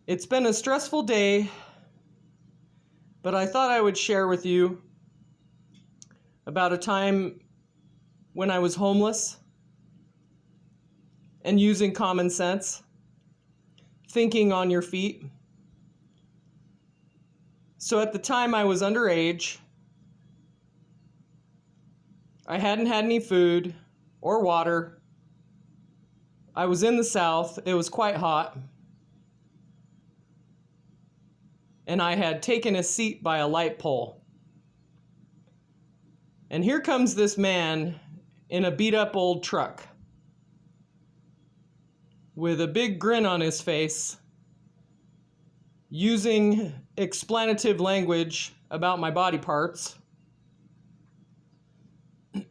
It's been a stressful day, but I thought I would share with you about a time when I was homeless and using common sense, thinking on your feet. So at the time I was underage. I hadn't had any food or water. I was in the South. It was quite hot. And I had taken a seat by a light pole. And here comes this man in a beat-up old truck with a big grin on his face, using explanative language about my body parts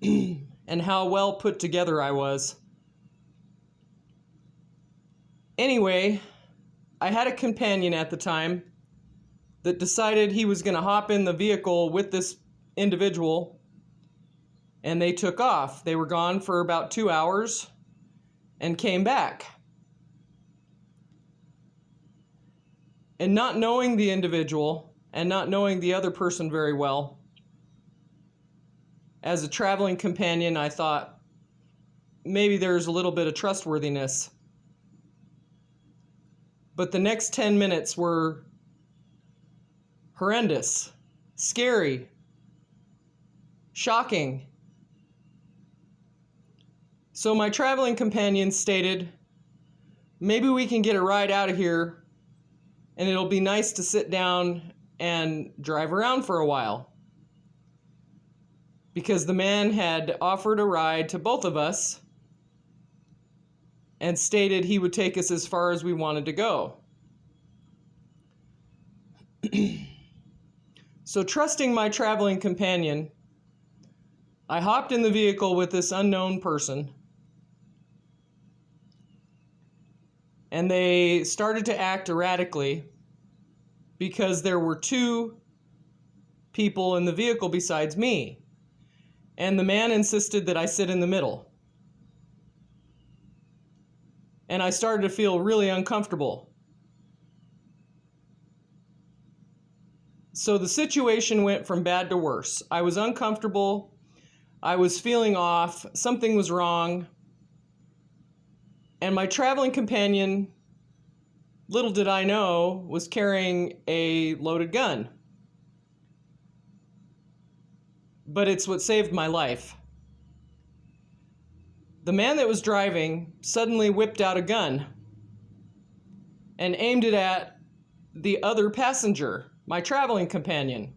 and how well put together I was. Anyway, I had a companion at the time that decided he was going to hop in the vehicle with this individual, and they took off. They were gone for about 2 hours and came back. And not knowing the individual and not knowing the other person very well, as a traveling companion, I thought maybe there's a little bit of trustworthiness. But the next 10 minutes were horrendous, scary, shocking. So my traveling companion stated, maybe we can get a ride out of here and it'll be nice to sit down and drive around for a while. Because the man had offered a ride to both of us and stated he would take us as far as we wanted to go. So trusting my traveling companion, I hopped in the vehicle with this unknown person, and they started to act erratically because there were two people in the vehicle besides me, and the man insisted that I sit in the middle. And I started to feel really uncomfortable. So the situation went from bad to worse. I was uncomfortable. I was feeling off. Something was wrong. And my traveling companion, little did I know, was carrying a loaded gun. But it's what saved my life. The man that was driving suddenly whipped out a gun and aimed it at the other passenger, my traveling companion.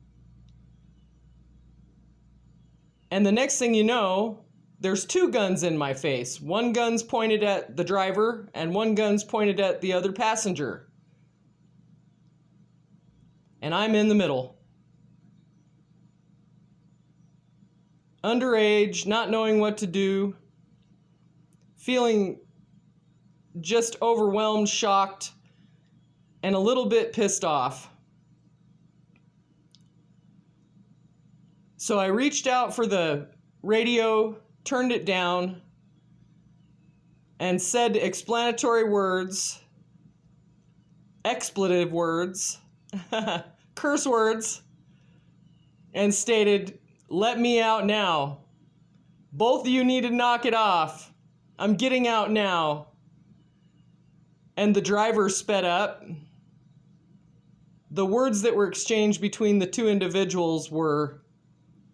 And the next thing you know, there's two guns in my face. One gun's pointed at the driver and one gun's pointed at the other passenger. And I'm in the middle. Underage, not knowing what to do, feeling just overwhelmed, shocked, and a little bit pissed off. So I reached out for the radio, turned it down, and said explanatory words, expletive words, curse words, and stated, "Let me out now. Both of you need to knock it off. I'm getting out now." And the driver sped up. The words that were exchanged between the two individuals were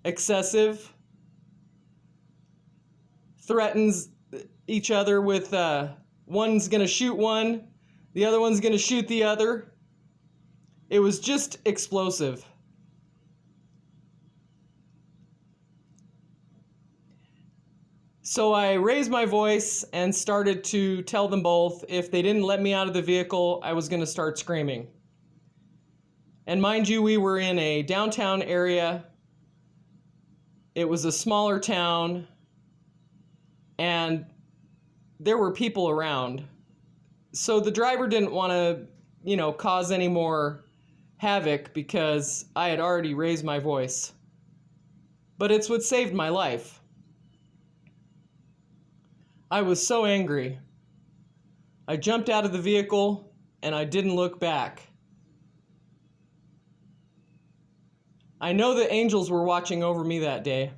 excessive, threatens each other with one's going to shoot one, the other one's going to shoot the other. It was just explosive. So I raised my voice and started to tell them both if they didn't let me out of the vehicle, I was going to start screaming. And mind you, we were in a downtown area. It was a smaller town, and there were people around. So the driver didn't want to, cause any more havoc because I had already raised my voice. But it's what saved my life. I was so angry. I jumped out of the vehicle and I didn't look back. I know the angels were watching over me that day.